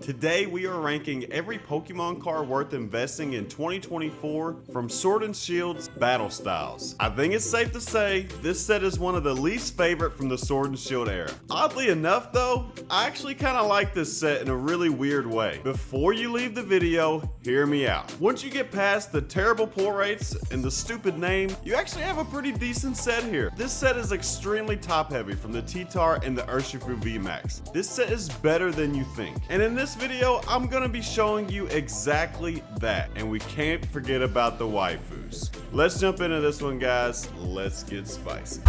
Today we are ranking every Pokemon card worth investing in 2024 from Sword and Shield's battle styles. I think it's safe to say this set is one of the least favorite from the Sword and Shield era. Oddly enough though, I actually kind of like this set in a really weird way. Before you leave the video, hear me out. Once you get past the terrible pull rates and the stupid name, you actually have a pretty decent set here. This set is extremely top heavy from the T-Tar and the Urshifu V Max. This set is better than you think. And in this video, I'm gonna be showing you exactly that. And we can't forget about the waifus. Let's jump into this one, guys. Let's get spicy.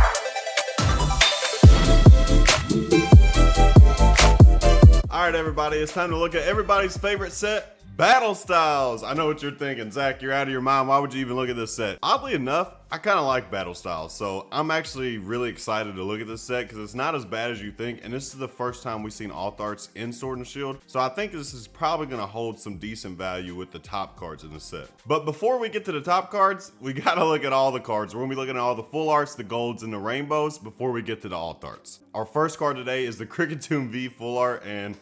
Alright everybody, it's time to look at everybody's favorite set, Battle Styles. I know what you're thinking, Zach, you're out of your mind. Why would you even look at this set? Oddly enough, I kind of like Battle Styles, so I'm actually really excited to look at this set because it's not as bad as you think, and this is the first time we've seen alt arts in Sword and Shield, so I think this is probably going to hold some decent value with the top cards in the set. But before we get to the top cards, we got to look at all the cards. We're going to be looking at all the full arts, the golds, and the rainbows before we get to the alt arts. Our first card today is the Kricketune V full art, and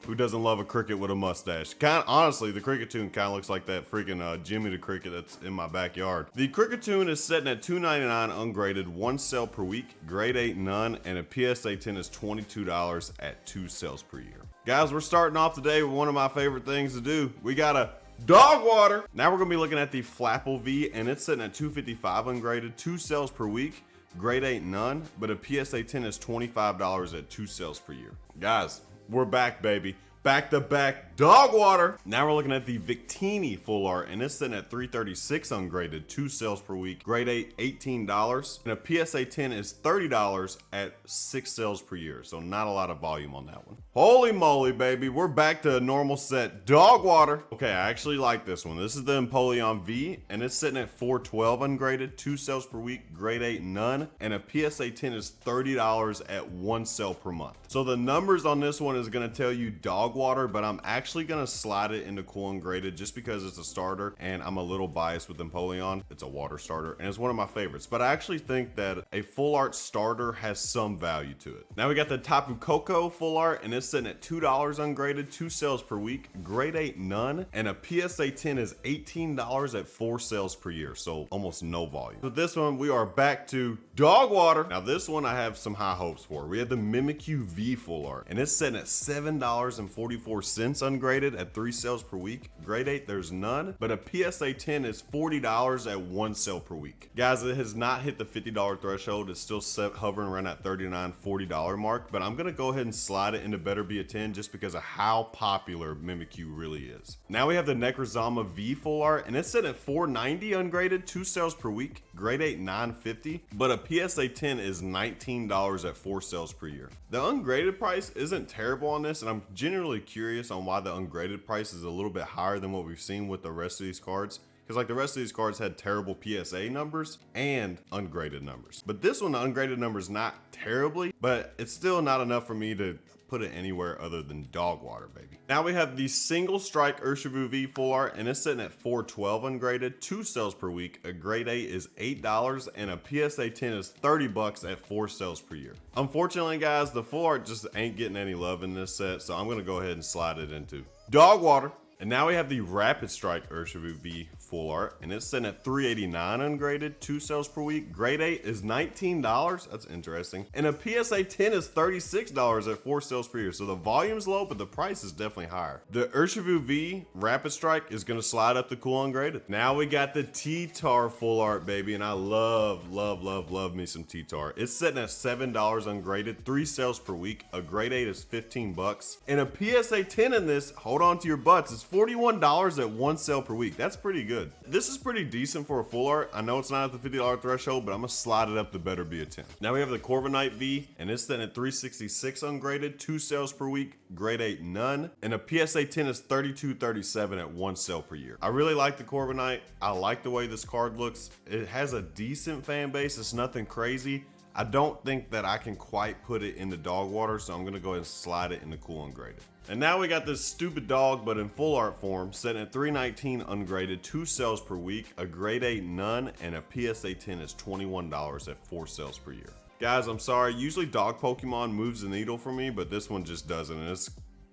who doesn't love a cricket with a mustache? Honestly, the Kricketune kind of looks like that freaking Jimmy the Cricket that's in my backyard. The Kricketune is sitting at $2.99 ungraded, 1 sale per week, grade 8 none, and a PSA 10 is $22 at 2 sales per year. Guys, we're starting off today with one of my favorite things to do. We got a dog water. Now we're gonna be looking at the Flapple V, and it's sitting at $2.55 ungraded, 2 sales per week, grade 8 none, but a PSA 10 is $25 at 2 sales per year. Guys, we're back, baby. Back to back dog water. Now we're looking at the Victini full art, and it's sitting at $3.36 ungraded, 2 sales per week, grade 8 $18, and a PSA 10 is $30 at 6 sales per year. So not a lot of volume on that one. Holy moly, baby, we're back to a normal set dog water. Okay, I actually like this one. This is the Empoleon V, and it's sitting at $4.12 ungraded, 2 sales per week, grade 8 none, and a PSA 10 is $30 at 1 sale per month. So the numbers on this one is going to tell you dog water, but I'm actually gonna slide it into cool ungraded just because it's a starter and I'm a little biased with Empoleon. It's a water starter and it's one of my favorites, but I actually think that a full art starter has some value to it. Now we got the Tapu Koko full art, and it's sitting at $2 ungraded, 2 sales per week, grade 8 none, and a PSA 10 is $18 at 4 sales per year, so almost no volume. So this one we are back to dog water. Now this one I have some high hopes for. We have the Mimikyu V full art, and it's sitting at $7.44 ungraded at 3 sales per week, grade 8 there's none, but a PSA 10 is $40 at 1 sale per week. Guys, it has not hit the $50 threshold. It's still hovering around that $39-$40 mark, but I'm gonna go ahead and slide it into better be a 10 just because of how popular Mimikyu really is. Now we have the Necrozma V full art, and it's sitting at $4.90 ungraded, 2 sales per week, grade 8 $9.50, but a PSA 10 is $19 at 4 sales per year. The ungraded price isn't terrible on this, and I'm genuinely curious on why the ungraded price is a little bit higher than what we've seen with the rest of these cards. Because like the rest of these cards had terrible PSA numbers and ungraded numbers. But this one, the ungraded number is not terribly, but it's still not enough for me to put it anywhere other than dog water, baby. Now we have the single strike Urshifu V full art, and it's sitting at $4.12 ungraded, 2 sales per week. A grade 8 is $8, and a PSA 10 is $30 at 4 sales per year. Unfortunately, guys, the full art just ain't getting any love in this set, so I'm gonna go ahead and slide it into dog water. And now we have the Rapid Strike Urshifu V full art, and it's sitting at $3.89 ungraded, 2 sales per week. Grade 8 is $19. That's interesting. And a PSA 10 is $36 at 4 sales per year. So the volume's low, but the price is definitely higher. The Urshifu V Rapid Strike is gonna slide up to cool ungraded. Now we got the T-Tar full art, baby, and I love me some T-Tar. It's sitting at $7 ungraded, 3 sales per week. A grade 8 is $15, and a PSA 10 in this, hold on to your butts, is $41 at 1 sale per week. That's pretty good. This is pretty decent for a full art. I know it's not at the $50 threshold, but I'm gonna slide it up to better be a 10. Now we have the Corviknight V, and it's sitting at $366 ungraded, 2 sales per week, grade 8 none, and a PSA 10 is $32.37 at 1 sale per year. I really like the Corviknight. I like the way this card looks. It has a decent fan base. It's nothing crazy. I don't think that I can quite put it into dog water, so I'm gonna go ahead and slide it into cool ungraded. And now we got this stupid dog, but in full art form, sitting at $319 ungraded, 2 sales per week, a grade 8 none, and a PSA 10 is $21 at 4 sales per year. Guys, I'm sorry, usually dog Pokemon moves the needle for me, but this one just doesn't, and it's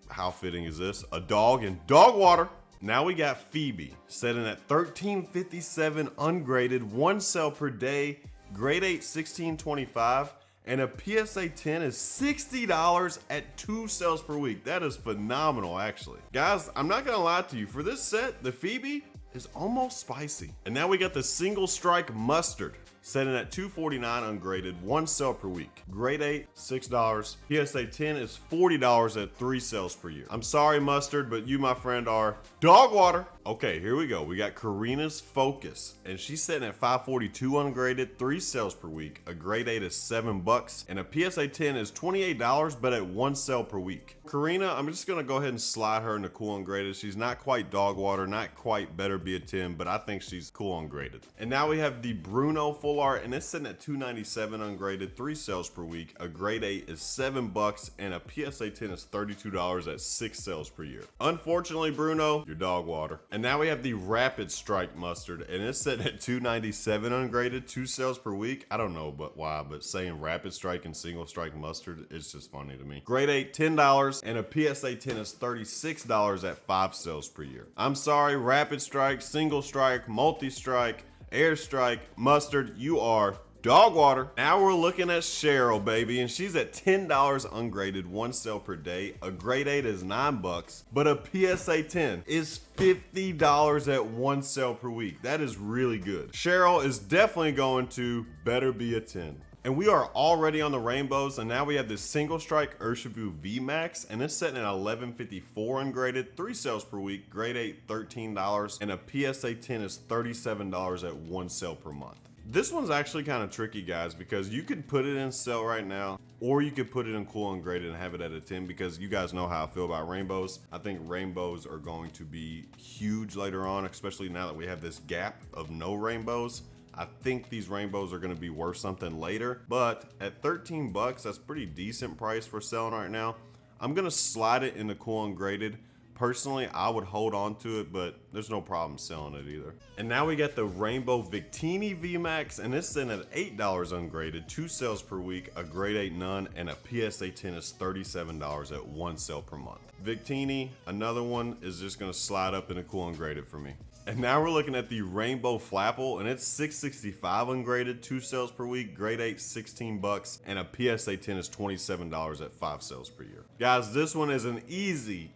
how fitting is this? A dog in dog water. Now we got Phoebe, setting at 1357 ungraded, 1 sell per day, grade 8, 1625, and a PSA 10 is $60 at 2 sales per week. That is phenomenal, actually. Guys, I'm not gonna lie to you, for this set, the Phoebe is almost spicy. And now we got the single strike mustard, setting at 249 ungraded, 1 sell per week. Grade 8, $6. PSA 10 is $40 at 3 sales per year. I'm sorry, mustard, but you, my friend, are dog water. Okay, here we go. We got Karina's Focus, and she's sitting at 542 ungraded, 3 sales per week. A grade 8 is $7, and a PSA 10 is $28, but at 1 sell per week. Karina, I'm just gonna go ahead and slide her into cool ungraded. She's not quite dog water, not quite better be a 10, but I think she's cool ungraded. And now we have the Bruno full art, and it's sitting at 297 ungraded, 3 sales per week. A grade 8 is $7, and a PSA 10 is $32 at 6 sales per year. Unfortunately, Bruno, you're dog water. And now we have the Rapid Strike Mustard, and it's sitting at 297 ungraded, 2 sales per week. I don't know why, but saying Rapid Strike and Single Strike Mustard, it's just funny to me. Grade 8, $10, and a PSA 10 is $36 at 5 sales per year. I'm sorry, Rapid Strike, Single Strike, Multi Strike, Air Strike, Mustard, you are dog water. Now we're looking at Cheryl, baby, and she's at $10 ungraded, 1 sell per day. A grade 8 is $9, but a PSA 10 is $50 at 1 sell per week. That is really good. Cheryl is definitely going to better be a 10. And we are already on the rainbows, and now we have this single strike Urshifu V Max, and it's setting at 1154 ungraded, 3 sales per week, grade 8, $13, and a PSA 10 is $37 at 1 sell per month. This one's actually kind of tricky, guys, because you could put it in sell right now, or you could put it in cool ungraded and have it at a 10, because you guys know how I feel about rainbows. I think rainbows are going to be huge later on, especially now that we have this gap of no rainbows. I think these rainbows are gonna be worth something later, but at $13, that's pretty decent price for selling right now. I'm gonna slide it into cool ungraded. Personally, I would hold on to it, but there's no problem selling it either. And now we got the Rainbow Victini VMAX, and it's sitting at $8 ungraded, 2 sales per week, a grade 8 none, and a PSA 10 is $37 at 1 sale per month. Victini, another one, is just gonna slide up into cool ungraded for me. And now we're looking at the Rainbow Flapple, and it's $665 ungraded, 2 sales per week, grade 8, $16, and a PSA 10 is $27 at 5 sales per year. Guys, this one is an easy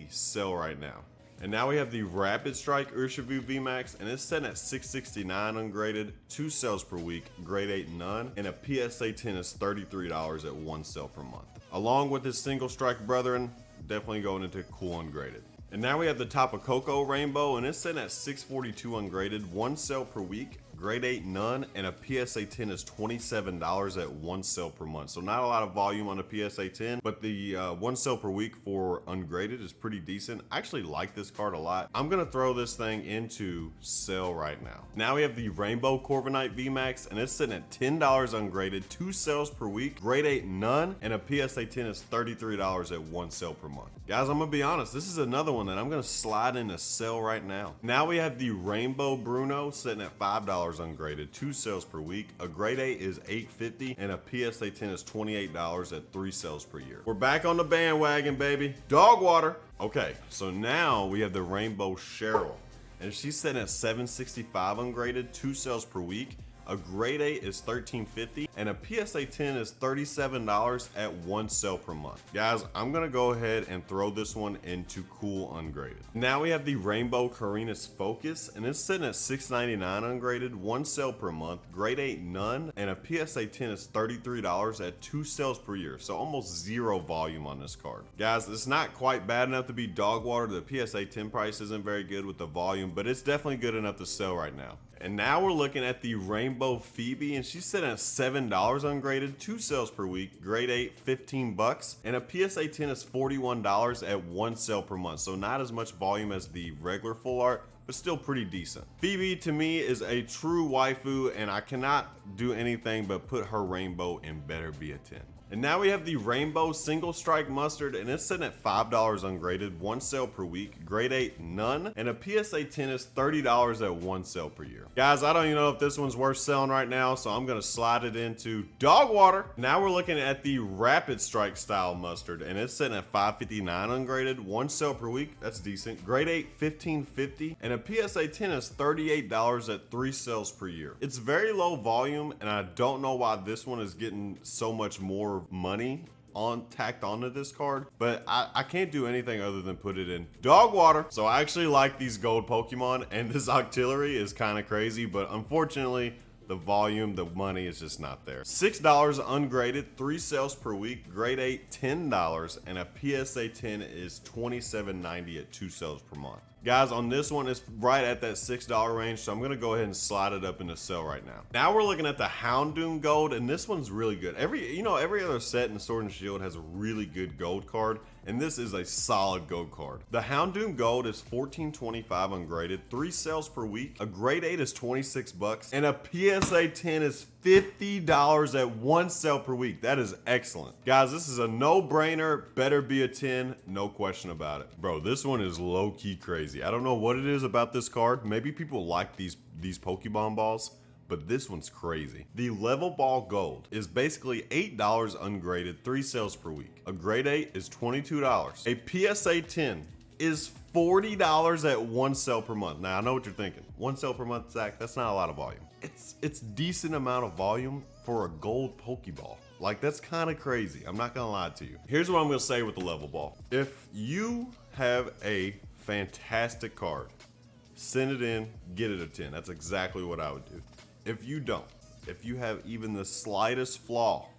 sell right now. And now we have the Rapid Strike Urshifu VMAX, and it's set at $669 ungraded, 2 sales per week, grade 8 none, and a PSA 10 is $33 at 1 sale per month. Along with his single strike brethren, definitely going into cool ungraded. And now we have the Tapu Koko Rainbow, and it's sitting at $642 ungraded, 1 sale per week, grade 8 none, and a PSA 10 is $27 at 1 sale per month. So not a lot of volume on a PSA 10, but the 1 sale per week for ungraded is pretty decent. I actually like this card a lot. I'm gonna throw this thing into sale right now. Now we have the Rainbow Corviknight VMAX, and it's sitting at $10 ungraded, 2 sales per week, grade 8 none, and a PSA 10 is $33 at 1 sale per month. Guys, I'm gonna be honest, this is another one that I'm gonna slide into sale right now. Now we have the Rainbow Bruno sitting at $5 ungraded, 2 sales per week. A grade 8 is $850, and a PSA 10 is $28 at 3 sales per year. We're back on the bandwagon, baby. Dog water. Okay, so now we have the Rainbow Cheryl, and she's sitting at $765 ungraded, 2 sales per week. A grade 8 is $1350, and a PSA 10 is $37 at 1 sale per month. Guys, I'm gonna go ahead and throw this one into cool ungraded. Now we have the Rainbow Karina's Focus, and it's sitting at $699 ungraded, 1 sale per month, grade 8 none, and a PSA 10 is $33 at 2 sales per year. So almost 0 volume on this card. Guys, it's not quite bad enough to be dog water. The PSA 10 price isn't very good with the volume, but it's definitely good enough to sell right now. And now we're looking at the Rainbow Phoebe, and she's sitting at $7 ungraded, 2 sales per week, grade 8, $15, and a PSA 10 is $41 at 1 sale per month. So not as much volume as the regular full art, but still pretty decent. Phoebe to me is a true waifu, and I cannot do anything but put her rainbow in better be a 10. And now we have the Rainbow Single Strike Mustard, and it's sitting at $5 ungraded, 1 sale per week, grade 8 none, and a PSA 10 is $30 at 1 sale per year. Guys, I don't even know if this one's worth selling right now, so I'm gonna slide it into dog water. Now we're looking at the Rapid Strike style mustard, and it's sitting at $5.59 ungraded, 1 sale per week, that's decent, grade 8 $15.50, and a PSA 10 is $38 at 3 sales per year. It's very low volume, and I don't know why this one is getting so much more money tacked onto this card, but I can't do anything other than put it in dog water. So I actually like these gold Pokemon, and this Octillery is kind of crazy, but unfortunately the volume, the money is just not there. $6 ungraded, 3 sales per week, grade 8 $10, and a PSA 10 is $27.90 at 2 sales per month. Guys, on this one, it's right at that $6 range, so I'm gonna go ahead and slide it up into sale right now. Now we're looking at the Houndoom Gold, and this one's really good. Every other set in Sword and Shield has a really good gold card, and this is a solid gold card. The Houndoom Gold is $14.25 ungraded, 3 sales per week. A grade 8 is 26 bucks, and a PSA 10 is $50 at 1 sale per week. That is excellent. Guys, this is a no-brainer, better be a 10, no question about it. Bro, this one is low-key crazy. I don't know what it is about this card. Maybe people like these Pokemon balls, but this one's crazy. The Level Ball Gold is basically $8 ungraded, 3 sales per week. A grade 8 is $22. A PSA 10 is $40 at 1 sale per month. Now I know what you're thinking. 1 sale per month, Zach, that's not a lot of volume. It's decent amount of volume for a gold Pokeball. Like, that's kind of crazy. I'm not gonna lie to you. Here's what I'm gonna say with the Level Ball. If you have a fantastic card, send it in, get it a 10. That's exactly what I would do. If you don't, if you have even the slightest flaw,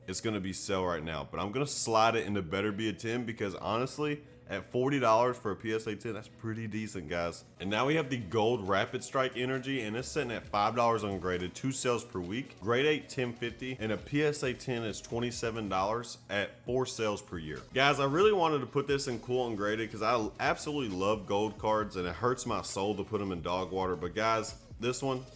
it's gonna be sell right now. But I'm gonna slide it into better be a 10 because honestly, at $40 for a PSA 10, that's pretty decent, guys. And now we have the Gold Rapid Strike Energy, and it's sitting at $5 ungraded, 2 sales per week. Grade 8, $10.50, and a PSA 10 is $27 at 4 sales per year. Guys, I really wanted to put this in cool ungraded because I absolutely love gold cards, and it hurts my soul to put them in dog water. But guys, this one,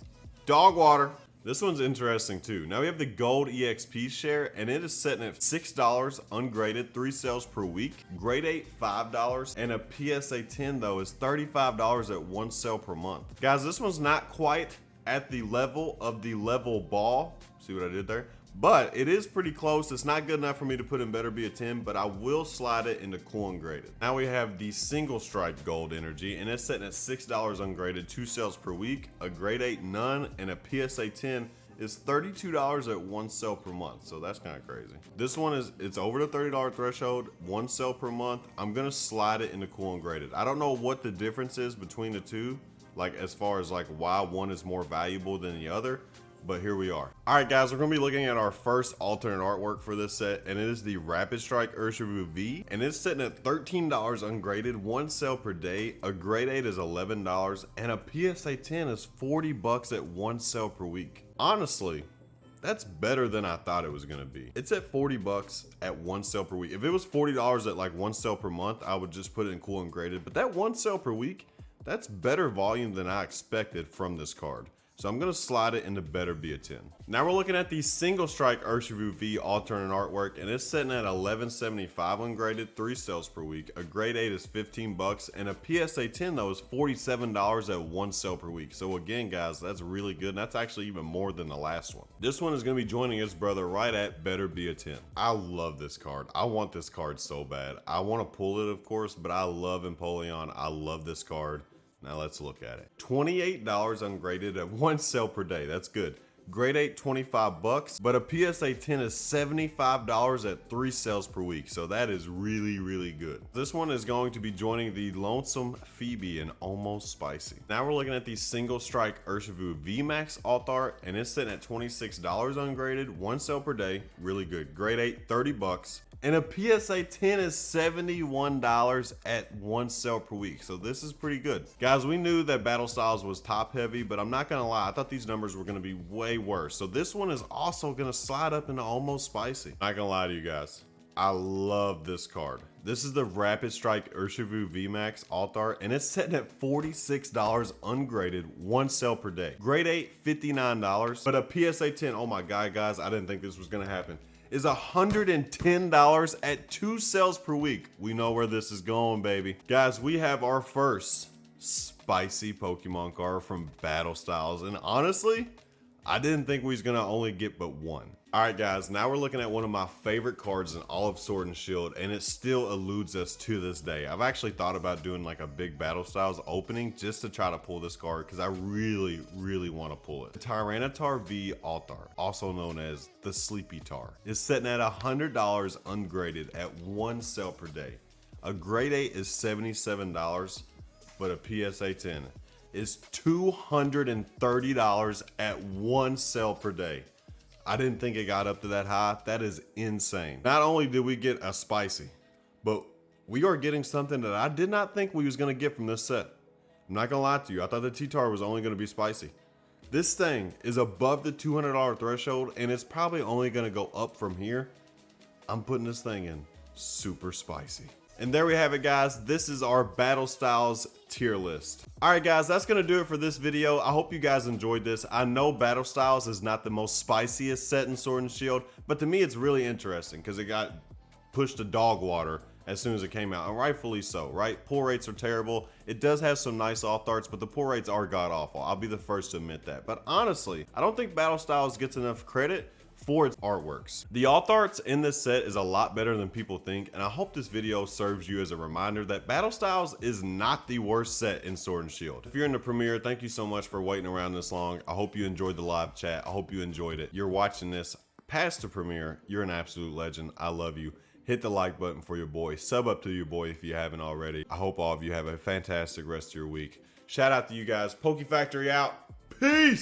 dog water. This one's interesting too. Now we have the Gold EXP share, and it is sitting at $6 ungraded, 3 sales per week. Grade 8, $5, and a PSA 10 though is $35 at 1 sale per month. Guys, this one's not quite at the level of the Level Ball. See what I did there? But it is pretty close. It's not good enough for me to put in better be a 10, but I will slide it into cool ungraded. Now we have the Single Stripe Gold Energy, and it's sitting at $6 ungraded, 2 sales per week, a grade 8 none, and a PSA 10 is $32 at 1 sale per month. So that's kind of crazy. This one it's over the $30 threshold, 1 sale per month. I'm gonna slide it into cool ungraded. I don't know what the difference is between the two, like as far as like why one is more valuable than the other, but here we are. All right, guys, we're gonna be looking at our first alternate artwork for this set, and it is the Rapid Strike Urshifu V, and it's sitting at $13 ungraded, 1 sale per day. A grade 8 is $11, and a PSA 10 is $40 at 1 sale per week. Honestly, that's better than I thought it was gonna be. It's at $40 at 1 sale per week. If it was $40 at like 1 sale per month, I would just put it in cool ungraded, but that 1 sale per week, that's better volume than I expected from this card. So I'm gonna slide it into better be a 10. Now we're looking at the Single Strike Urshifu V alternate artwork, and it's sitting at $11.75 ungraded, 3 sales per week. A grade 8 is $15, and a PSA 10 though is $47 at 1 sale per week. So again, guys, that's really good, and that's actually even more than the last one. This one is gonna be joining its brother right at better be a 10. I love this card. I want this card so bad. I want to pull it, of course, but I love Empoleon. I love this card. Now let's look at it. $28 ungraded at 1 sale per day. That's good. Grade 8, $25, but a PSA 10 is $75 at 3 sales per week. So that is really, really good. This one is going to be joining the Lonesome Phoebe and Almost Spicy. Now we're looking at the Single Strike Urshifu VMAX alt art, and it's sitting at $26 ungraded, 1 sale per day. Really good. Grade 8, $30. And a PSA 10 is $71 at 1 sale per week. So this is pretty good. Guys, we knew that Battle Styles was top heavy, but I'm not gonna lie, I thought these numbers were gonna be way worse. So this one is also gonna slide up into Almost Spicy. Not gonna lie to you guys, I love this card. This is the Rapid Strike Urshifu VMAX alt art, and it's sitting at $46 ungraded, 1 sale per day. Grade 8, $59, but a PSA 10, oh my God, guys, I didn't think this was gonna happen. is $110 at 2 sales per week. We know where this is going, baby. Guys, we have our first spicy Pokemon card from Battle Styles, and honestly, I didn't think we was gonna only get but one. All right, guys, now we're looking at one of my favorite cards in all of Sword and Shield, and it still eludes us to this day. I've actually thought about doing like a big Battle Styles opening just to try to pull this card because I really, really want to pull it. The Tyranitar V Altar, also known as the Sleepy Tar, is sitting at $100 ungraded at 1 sale per day. A grade 8 is $77, but a PSA 10 is $230 at 1 sale per day. I didn't think it got up to that high. That is insane. Not only did we get a spicy, but we are getting something that I did not think we was gonna get from this set. I'm not gonna lie to you. I thought the T-Tar was only gonna be spicy. This thing is above the $200 threshold, and it's probably only gonna go up from here. I'm putting this thing in super spicy. And there we have it, guys. This is our Battle Styles tier list. All right, guys, that's gonna do it for this video. I hope you guys enjoyed this. I know Battle Styles is not the most spiciest set in Sword and Shield, but to me it's really interesting because it got pushed to dog water as soon as it came out, and rightfully so, right? Pull rates are terrible. It does have some nice off arts, but the pull rates are god awful. I'll be the first to admit that. But honestly, I don't think Battle Styles gets enough credit for its artworks. The alt arts in this set is a lot better than people think, and I hope this video serves you as a reminder that Battle Styles is not the worst set in Sword and Shield. If you're in the premiere, thank you so much for waiting around this long. I hope you enjoyed the live chat. I hope you enjoyed it. You're watching this past the premiere. You're an absolute legend. I love you. Hit the like button for your boy. Sub up to your boy if you haven't already. I hope all of you have a fantastic rest of your week. Shout out to you guys. Poke Factory out. Peace!